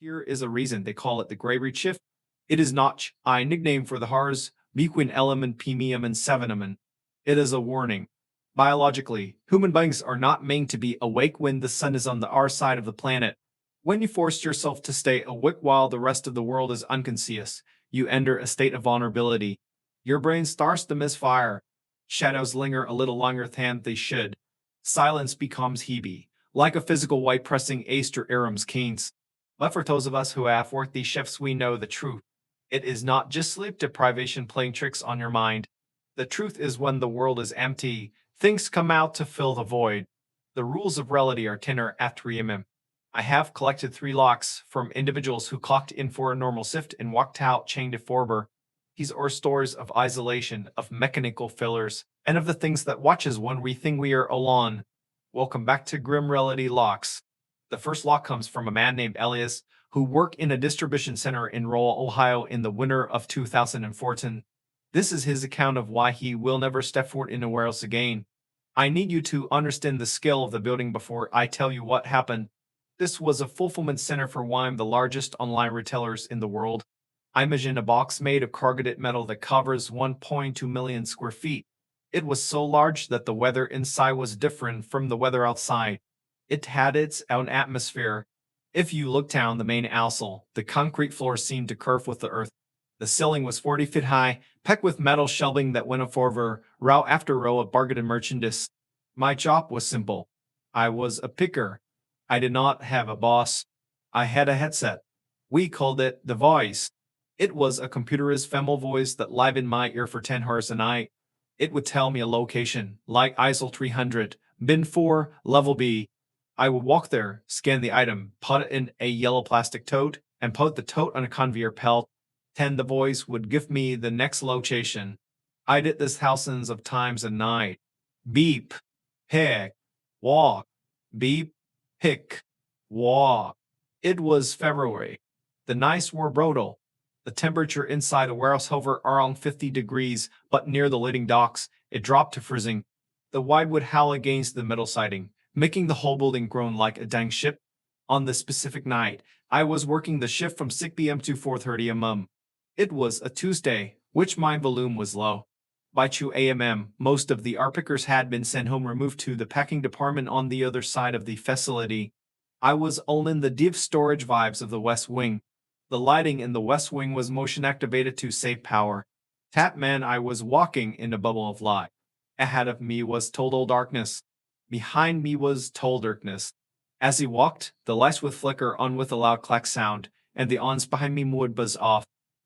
Here is a reason they call it the Grey Reach Shift. It is not a nickname for the horrors between element premium and sevenamen. It is a warning. Biologically, human beings are not meant to be awake when the sun is on the our side of the planet. When you force yourself to stay awake while the rest of the world is unconscious, you enter a state of vulnerability. Your brain starts to misfire. Shadows linger a little longer than they should. Silence becomes heavy, like a physical weight pressing Aster Aram's canes. But for those of us who have worked these shifts, we know the truth. It is not just sleep deprivation playing tricks on your mind. The truth is when the world is empty, things come out to fill the void. The rules of reality are thinner at 3 mm. I have collected 3 locks from individuals who clocked in for a normal shift and walked out chained to forber. These are stories of isolation, of mechanical fillers, and of the things that watches when we think we are alone. Welcome back to Grim Reality Locks. The first lock comes from a man named Elias, who worked in a distribution center in rural Ohio in the winter of 2014. This is his account of why he will never step foot in a warehouse again. I need you to understand the scale of the building before I tell you what happened. This was a fulfillment center for one of the largest online retailers in the world. I imagine a box made of corrugated metal that covers 1.2 million square feet. It was so large that the weather inside was different from the weather outside. It had its own atmosphere. If you looked down the main aisle, the concrete floor seemed to curve with the earth. The ceiling was 40 feet high, packed with metal shelving that went up over row after row of bargain merchandise. My job was simple. I was a picker. I did not have a boss. I had a headset. We called it the voice. It was a computerized femal voice that lived in my ear for 10 hours a night. It would tell me a location, like ISO 300, bin 4, level B. I would walk there, scan the item, put it in a yellow plastic tote, and put the tote on a conveyor belt. Then the voice would give me the next location. I did this thousands of times a night. Beep, pick, walk, beep, pick, walk. It was February. The nights were brutal. The temperature inside the warehouse hovered around 50 degrees, but near the loading docks, it dropped to freezing. The wind would howl against the metal siding, making the whole building groan like a dying ship. On this specific night, I was working the shift from 6 p.m. to 4:30 a.m. It was a Tuesday, which my volume was low. By 2 a.m., most of the art pickers had been sent home, removed to the packing department on the other side of the facility. I was all in the deep storage vibes of the West Wing. The lighting in the West Wing was motion activated to save power. That meant I was walking in a bubble of light. Ahead of me was total darkness. Behind me was total darkness. As he walked, the lights would flicker on with a loud clack sound, and the ons behind me would buzz off.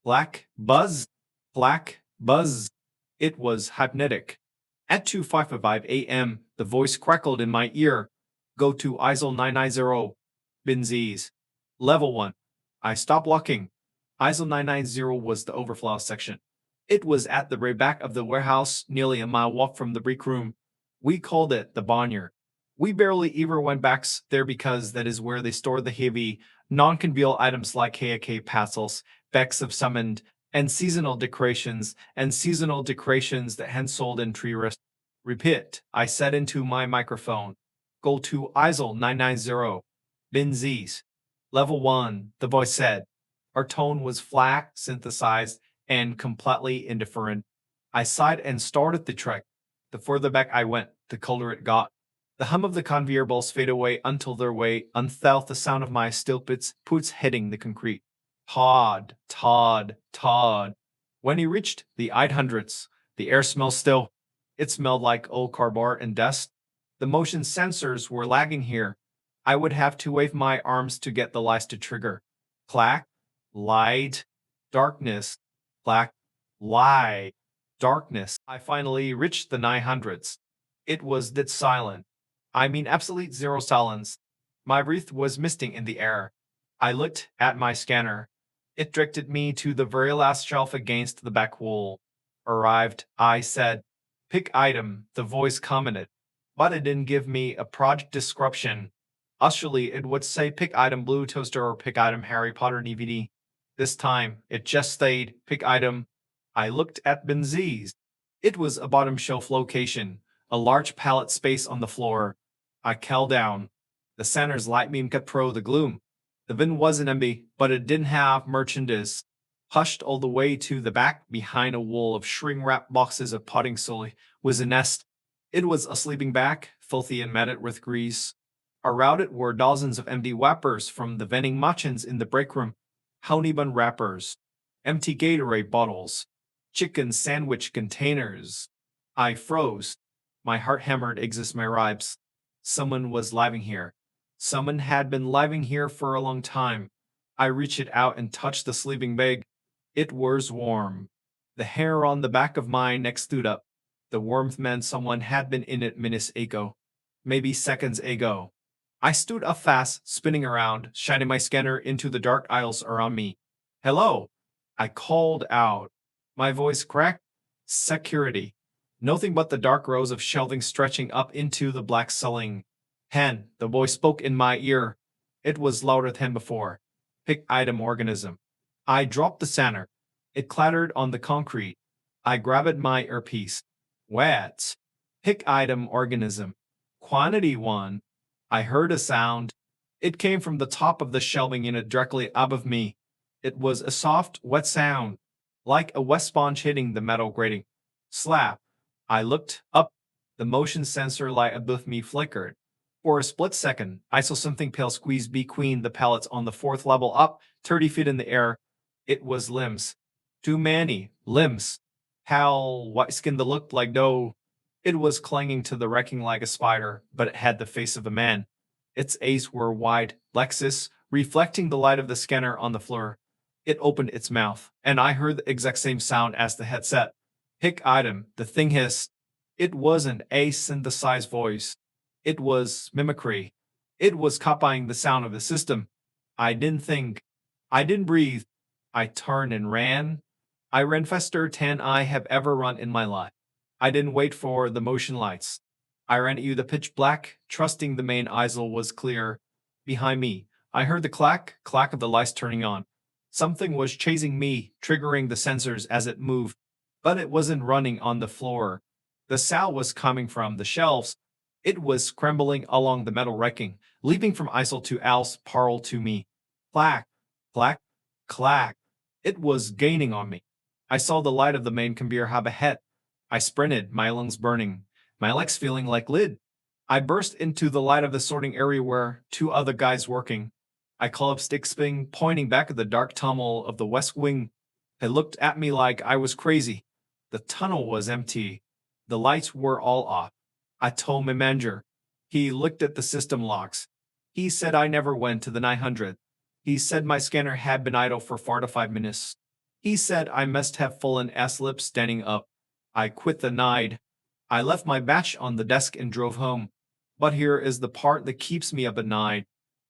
Clack, buzz, clack, buzz. It was hypnotic. At 2:55 a.m., the voice crackled in my ear. Go to ISO 990. Binzies. Level 1. I stopped looking. ISO 990 was the overflow section. It was at the very back of the warehouse, nearly a mile walk from the break room. We called it the barnyard. We barely ever went back there because that is where they store the heavy, non-conventional items like KAK parcels, bags of summoned, and seasonal decorations that hand sold in tree rest. Repeat, I said into my microphone. Go to ISO 990. Binzies. Level 1, the voice said. Our tone was flat, synthesized, and completely indifferent. I sighed and started the trek. The further back I went, the colder it got. The hum of the conveyor belts faded away until their way unfelt the sound of my steel boots hitting the concrete. Todd, Todd, Todd. When he reached the 800s, the air smelled still. It smelled like old cardboard and dust. The motion sensors were lagging here. I would have to wave my arms to get the lights to trigger. Clack, light, darkness, clack, light, darkness. I finally reached the 900s. It was dead silent. I mean absolute zero silence. My breath was misting in the air. I looked at my scanner. It directed me to the very last shelf against the back wall. Arrived, I said. Pick item, the voice commented. But it didn't give me a project description. Usually it would say pick item blue toaster or pick item Harry Potter DVD. This time, it just stayed pick item. I looked at Benzies. It was a bottom shelf location, a large pallet space on the floor. I called down. The center's light beam cut through the gloom. The bin wasn't empty, but it didn't have merchandise. Hushed all the way to the back behind a wall of shrink-wrapped boxes of potting soil was a nest. It was a sleeping bag, filthy and matted with grease. Around it were dozens of empty wrappers from the vending machines in the break room. Honey bun wrappers, empty Gatorade bottles, chicken sandwich containers. I froze. My heart hammered against my ribs. Someone was living here. Someone had been living here for a long time. I reached out and touched the sleeping bag. It was warm. The hair on the back of my neck stood up. The warmth meant someone had been in it minutes ago. Maybe seconds ago. I stood up fast, spinning around, shining my scanner into the dark aisles around me. Hello! I called out. My voice cracked. Security. Nothing but the dark rows of shelving stretching up into the black ceiling. Hen, the voice spoke in my ear. It was louder than before. Pick item organism. I dropped the scanner. It clattered on the concrete. I grabbed my earpiece. Wet. Pick item organism. Quantity 1. I heard a sound. It came from the top of the shelving unit directly above me. It was a soft, wet sound, like a wet sponge hitting the metal grating. Slap. I looked up. The motion sensor light above me flickered. For a split second, I saw something pale squeeze between the pallets on the fourth level up, 30 feet in the air. It was limbs. Too many limbs. Pale, white-skinned that looked like dough. It was clinging to the wrecking like a spider, but it had the face of a man. Its eyes were wide, Lexus, reflecting the light of the scanner on the floor. It opened its mouth, and I heard the exact same sound as the headset. Pick item, the thing hissed. It wasn't a synthesized voice. It was mimicry. It was copying the sound of the system. I didn't think. I didn't breathe. I turned and ran. I ran faster than I have ever run in my life. I didn't wait for the motion lights. I ran into the pitch black, trusting the main aisle was clear. Behind me, I heard the clack of the lights turning on. Something was chasing me, triggering the sensors as it moved. But it wasn't running on the floor. The sound was coming from the shelves. It was scrambling along the metal wrecking, leaping from aisle to aisle, parallel to me. Clack, clack, clack. It was gaining on me. I saw the light of the main conveyor hub ahead. I sprinted, my lungs burning, my legs feeling like lead. I burst into the light of the sorting area where 2 other guys working. I called up stick spin, pointing back at the dark tunnel of the west wing. They looked at me like I was crazy. The tunnel was empty. The lights were all off. I told my manager. He looked at the system logs. He said I never went to the 900. He said my scanner had been idle for 4 to 5 minutes. He said I must have fallen asleep standing up. I quit the night. I left my badge on the desk and drove home. But here is the part that keeps me up at night.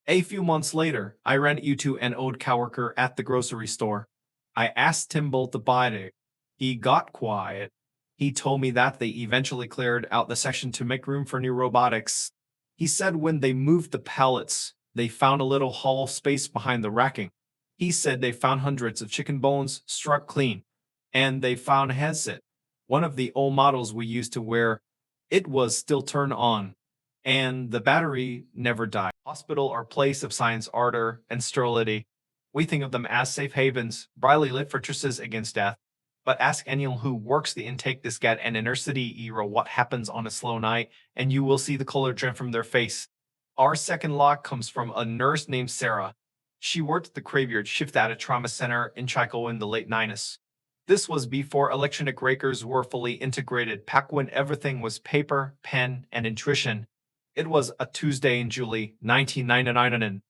A few months later, I ran into an old coworker at the grocery store. I asked him both to buy it. He got quiet. He told me that they eventually cleared out the section to make room for new robotics. He said when they moved the pallets, they found a little hollow space behind the racking. He said they found hundreds of chicken bones struck clean. And they found a headset. One of the old models we used to wear. It was still turned on. And the battery never died. Hospital or place of science, ardor, and sterility. We think of them as safe havens, brightly lit fortresses against death. But ask anyone who works the intake disk at an inner city era what happens on a slow night, and you will see the color drain from their face. Our second log comes from a nurse named Sarah. She worked the graveyard shift at a trauma center in Chicago in the late 90s. This was before electronic rakers were fully integrated, back when everything was paper, pen, and intuition. It was a Tuesday in July 1999 and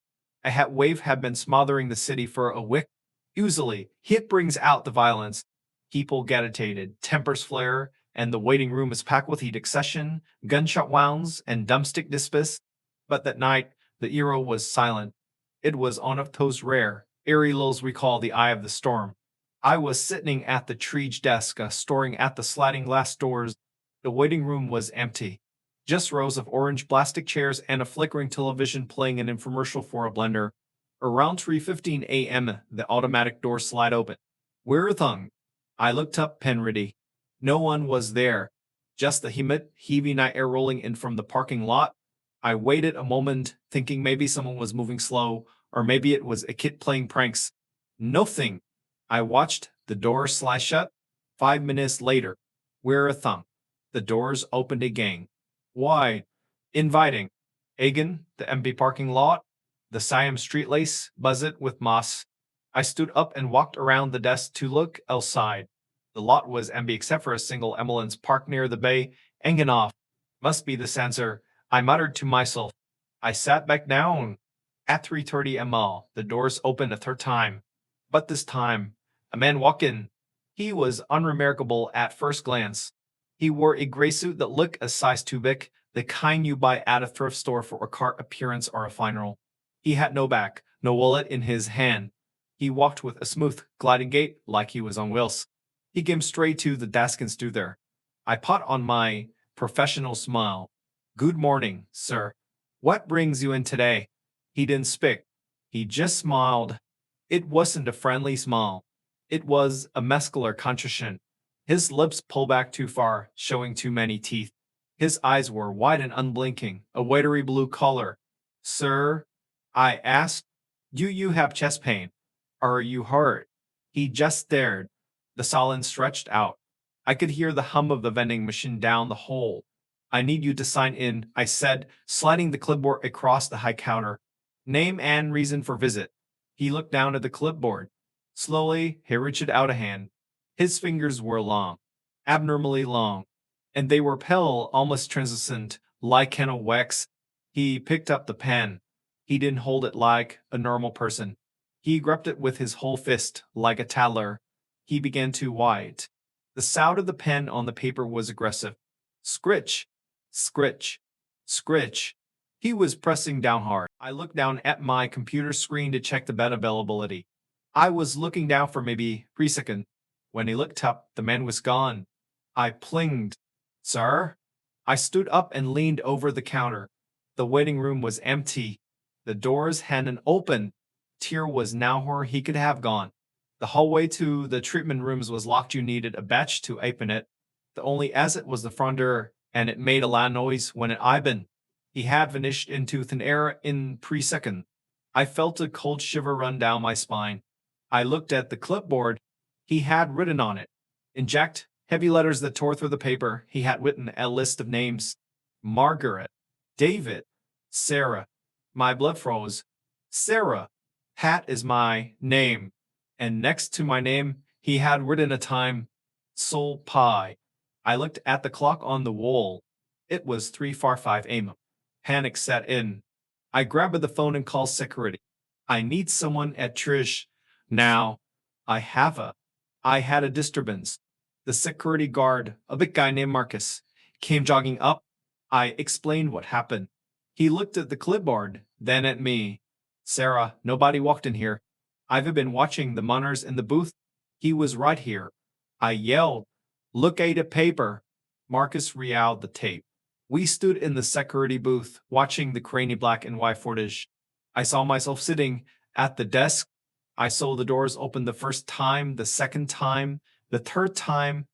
a heat wave had been smothering the city for a week. Usually, heat brings out the violence. People get agitated, tempers flare, and the waiting room is packed with heat accession, gunshot wounds, and dumbstick dispatch. But that night, the era was silent. It was one of those rare, eerie lulls we call the eye of the storm. I was sitting at the Triage desk, staring at the sliding glass doors. The waiting room was empty. Just rows of orange plastic chairs and a flickering television playing an infomercial for a blender. Around 3:15 a.m., the automatic door slid open. We're thung. I looked up, pen ready. No one was there. Just the humid, heavy night air rolling in from the parking lot. I waited a moment, thinking maybe someone was moving slow, Or maybe it was a kid playing pranks. Nothing. I watched the door slide shut. 5 minutes later, we're a thump. The doors opened again. Wide. Inviting. Again, the empty parking lot. The Siam street lace buzzed with moss. I stood up and walked around the desk to look outside. The lot was empty except for a single ambulance parked near the bay, hanging off. Must be the sensor, I muttered to myself. I sat back down. At 3:30 ml, the doors opened a third time. But this time, a man walked in. He was unremarkable at first glance. He wore a gray suit that looked a size too big, the kind you buy at a thrift store for a cart appearance or a funeral. He had no bag, no wallet in his hand. He walked with a smooth, gliding gait like he was on wheels. He came straight to the desk and stood there. I put on my professional smile. Good morning, sir. What brings you in today? He didn't speak. He just smiled. It wasn't a friendly smile. It was a muscular contrition. His lips pulled back too far, showing too many teeth. His eyes were wide and unblinking, a watery blue color. Sir, I asked, do you have chest pain? Are you hurt? He just stared. The silence stretched out. I could hear the hum of the vending machine down the hall. I need you to sign in, I said, sliding the clipboard across the high counter. Name and reason for visit. He looked down at the clipboard. Slowly, he reached out a hand. His fingers were long, abnormally long, and they were pale, almost translucent, like candle wax. He picked up the pen. He didn't hold it like a normal person. He gripped it with his whole fist, like a toddler. He began to write. The sound of the pen on the paper was aggressive. Scritch, scritch, scritch. He was pressing down hard. I looked down at my computer screen to check the bed availability. I was looking down for maybe 3 seconds. When he looked up, the man was gone. I plinged. Sir? I stood up and leaned over the counter. The waiting room was empty. The doors hadn't opened. Tier was now where he could have gone. The hallway to the treatment rooms was locked. You needed a badge to open it. The only exit was the front door, and it made a loud noise when it opened. He had vanished into thin air in 3 seconds. I felt a cold shiver run down my spine. I looked at the clipboard. He had written on it, in jagged, heavy letters that tore through the paper, he had written a list of names. Margaret, David, Sarah. My blood froze. Sarah. Pat is my name. And next to my name, he had written a time. Soul pie. I looked at the clock on the wall. It was 3:45 a.m. Panic set in. I grabbed the phone and called security. I need someone at Triage. Now. I had a disturbance. The security guard, a big guy named Marcus, came jogging up. I explained what happened. He looked at the clipboard, then at me. Sarah, nobody walked in here. I've been watching the monitors in the booth. He was right here. I yelled, look at the paper. Marcus reeled the tape. We stood in the security booth, watching the grainy black and white footage. I saw myself sitting at the desk. I saw the doors open the first time, the second time, the third time,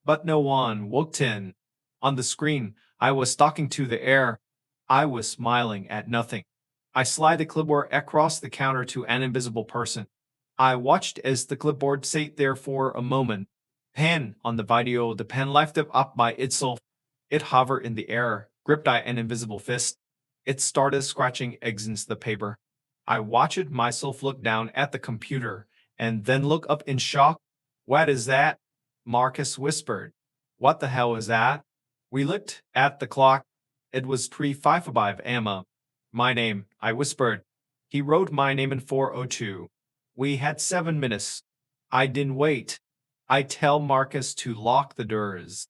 but no one walked in. On the screen, I was talking to the air. I was smiling at nothing. I slid the clipboard across the counter to an invisible person. I watched as the clipboard sat there for a moment. Pen on the video, the pen lifted up by itself. It hovered in the air, gripped by an invisible fist. It started scratching against the paper. I watched myself look down at the computer and then look up in shock. What is that? Marcus whispered. What the hell is that? We looked at the clock. It was 3:55 a.m. My name, I whispered. He wrote my name in 4:02. We had 7 minutes. I didn't wait. I tell Marcus to lock the doors.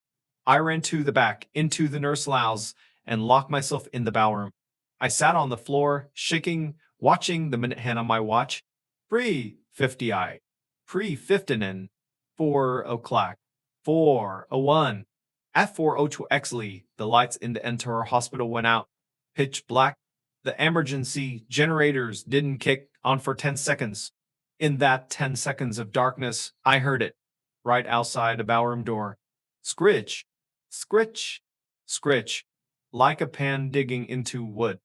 I ran to the back, into the nurse lounge, and locked myself in the ballroom. I sat on the floor, shaking, watching the minute hand on my watch. 3:50 I. 3:59. 4 o'clock. 4:01. At 4:02 actually, the lights in the entire hospital went out. Pitch black. The emergency generators didn't kick on for 10 seconds. In that 10 seconds of darkness, I heard it. Right outside the ballroom door. Scritch. Scritch. Scritch. Like a pan digging into wood.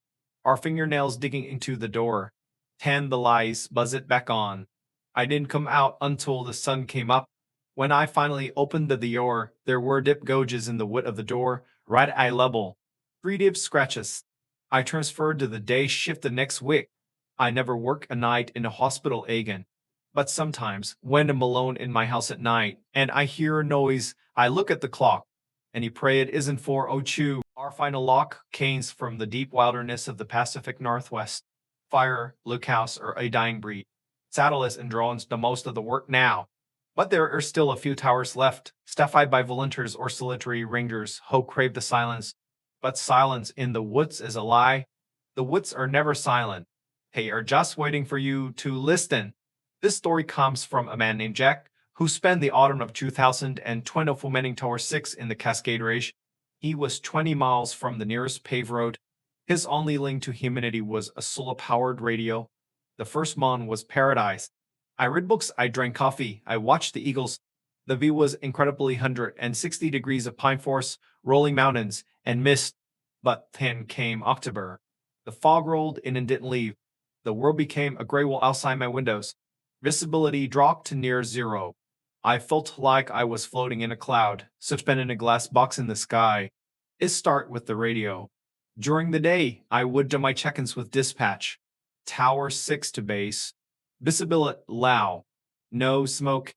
Our fingernails digging into the door. 10. The lights buzz it back on. I didn't come out until the sun came up. When I finally opened the door, there were deep gouges in the wood of the door, right eye level. 3 deep scratches. I transferred to the day shift the next week. I never work a night in a hospital again. But sometimes, when I'm alone in my house at night and I hear a noise, I look at the clock and you pray it isn't 4:02. Our final lock canes from the deep wilderness of the Pacific Northwest. Fire, lookhouse, or a dying breed. Satellites and drones do most of the work now. But there are still a few towers left, staffied by volunteers or solitary rangers who crave the silence. But silence in the woods is a lie. The woods are never silent. They are just waiting for you to listen. This story comes from a man named Jack, who spent the autumn of 2020 fomenting Tower 6 in the Cascade Range. He was 20 miles from the nearest paved road. His only link to humanity was a solar-powered radio. The first month was paradise. I read books, I drank coffee, I watched the eagles. The view was incredibly 160 degrees of pine forests, rolling mountains, and mist. But then came October. The fog rolled in and didn't leave. The world became a gray wall outside my windows. Visibility dropped to near zero. I felt like I was floating in a cloud, suspended in a glass box in the sky. It started with the radio. During the day, I would do my check-ins with dispatch. Tower 6 to base. Visibility low. No smoke.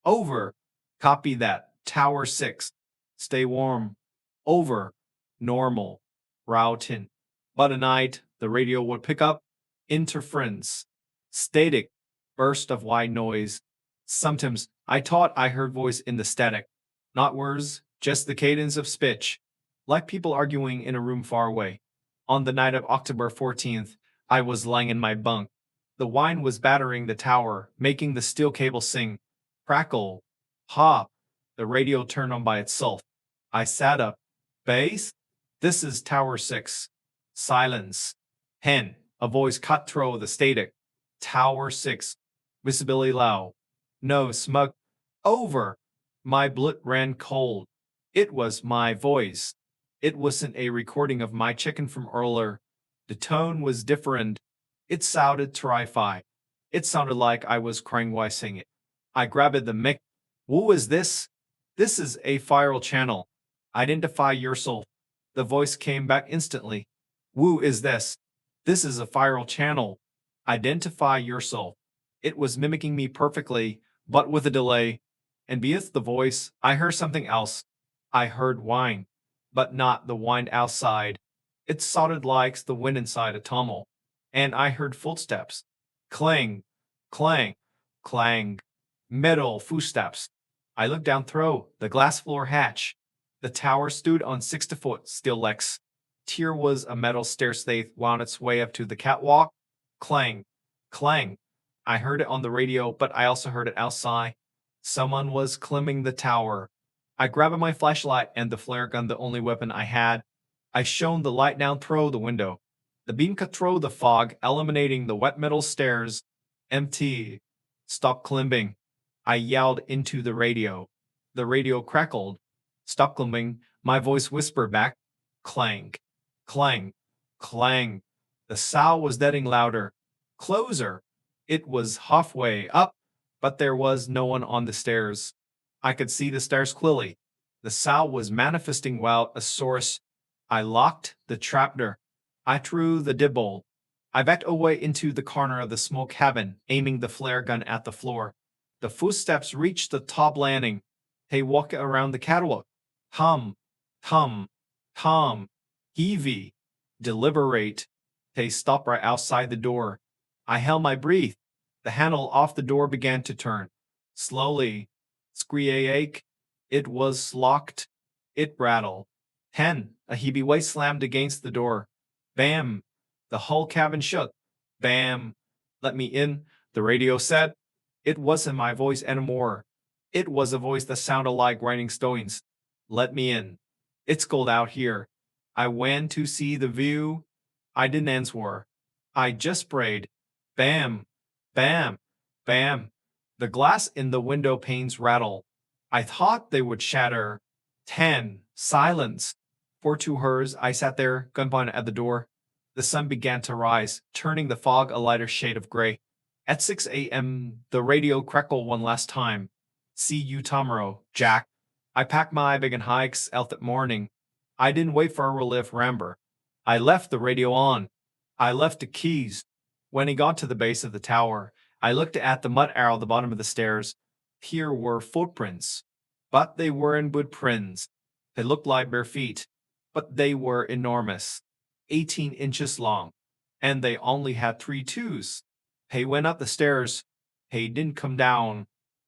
Over. Copy that. Tower 6. Stay warm. Over. Normal. Routing. But at night, the radio would pick up interference. Static. Burst of white noise. Sometimes I thought I heard voice in the static. Not words, just the cadence of speech. Like people arguing in a room far away. On the night of October 14th, I was lying in my bunk. The wine was battering the tower, making the steel cable sing. Crackle. Hop. The radio turned on by itself. I sat up. Base? This is Tower 6. Silence. Hen. A voice cut through the static. Tower 6. Visibility low. No smug. Over. My blood ran cold. It was my voice. It wasn't a recording of my chicken from earlier. The tone was different. It sounded terrified. It sounded like I was crying while singing it. I grabbed the mic. Who is this? This is a viral channel. Identify yourself. The voice came back instantly. Who is this? This is a viral channel. Identify yourself. It was mimicking me perfectly, but with a delay. And beneath the voice, I heard something else. I heard whine, but not the wind outside. It sounded like the wind inside a tunnel. And I heard footsteps. Clang, clang, clang. Metal footsteps. I looked down through the glass floor hatch. The tower stood on 60-foot steel legs. Here was a metal stairs that wound its way up to the catwalk. Clang, clang. I heard it on the radio, but I also heard it outside. Someone was climbing the tower. I grabbed my flashlight and the flare gun, the only weapon I had. I shone the light down through the window. The beam cut through the fog, illuminating the wet metal stairs. Empty. Stop climbing. I yelled into the radio. The radio crackled. Stop climbing. My voice whispered back. Clang, clang, clang. The sound was getting louder. Closer. It was halfway up, but there was no one on the stairs. I could see the stairs clearly. The sound was manifesting without a source. I locked the trapdoor. I threw the deadbolt. I backed away into the corner of the smoke cabin, aiming the flare gun at the floor. The footsteps reached the top landing. They walked around the catwalk. Hum, hum, hum. Heavy. Deliberate. They stopped right outside the door. I held my breath. The handle off the door began to turn. Slowly. Squeak. It was locked. It rattled. A heavy weight slammed against the door. Bam. The whole cabin shook. Bam. Let me in, the radio said. It wasn't my voice anymore. It was a voice that sounded like grinding stones. Let me in. It's cold out here. I went to see the view. I didn't answer. I just prayed. Bam. Bam. Bam. The glass in the window panes rattled. I thought they would shatter. 10. Silence. For 2 hours, I sat there, gun pointed at the door. The sun began to rise, turning the fog a lighter shade of gray. At 6 a.m., the radio crackled one last time. See you tomorrow, Jack. I packed my bag and hikes out that morning. I didn't wait for a relief ramber. I left the radio on. I left the keys. When he got to the base of the tower, I looked at the mud arrow at the bottom of the stairs. Here were footprints, but they weren't boot prints. They looked like bare feet, but they were enormous, 18 inches long, and they only had 3 toes. He went up the stairs. He didn't come down.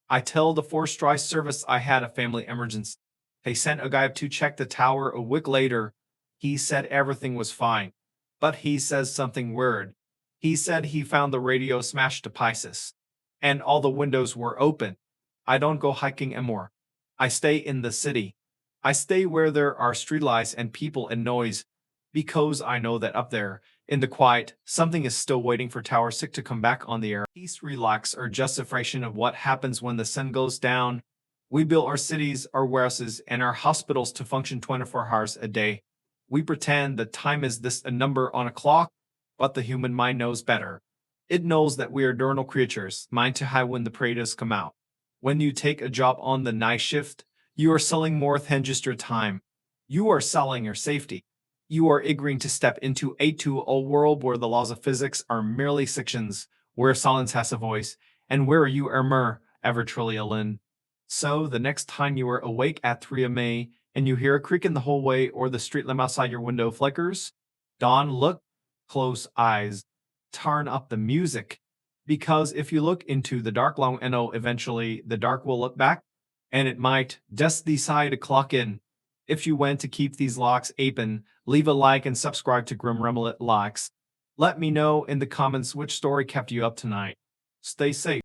I tell the forced dry service I had a family emergency. He sent a guy to check the tower a week later. He said everything was fine, but he says something weird. He said he found the radio smashed to pieces, and all the windows were open. I don't go hiking anymore. I stay in the city. I stay where there are streetlights and people and noise, because I know that up there, in the quiet, something is still waiting for Tower 6 to come back on the air. Peace, relax, or just a fraction of what happens when the sun goes down. We build our cities, our warehouses, and our hospitals to function 24 hours a day. We pretend that time is this a number on a clock, but the human mind knows better. It knows that we are diurnal creatures, mind to high when the predators come out. When you take a job on the night shift, you are selling more than just your time. You are selling your safety. You are agreeing to step into a world where the laws of physics are merely fictions, where silence has a voice, and where you are mere ever trillion. So the next time you are awake at 3 a.m. and you hear a creak in the hallway or the street lamp outside your window flickers, don't look, close eyes, turn up the music. Because if you look into the dark long enough, eventually the dark will look back, and it might just decide to clock in. If you want to keep these locks open, leave a like and subscribe to Grim Remelet Locks. Let me know in the comments which story kept you up tonight. Stay safe.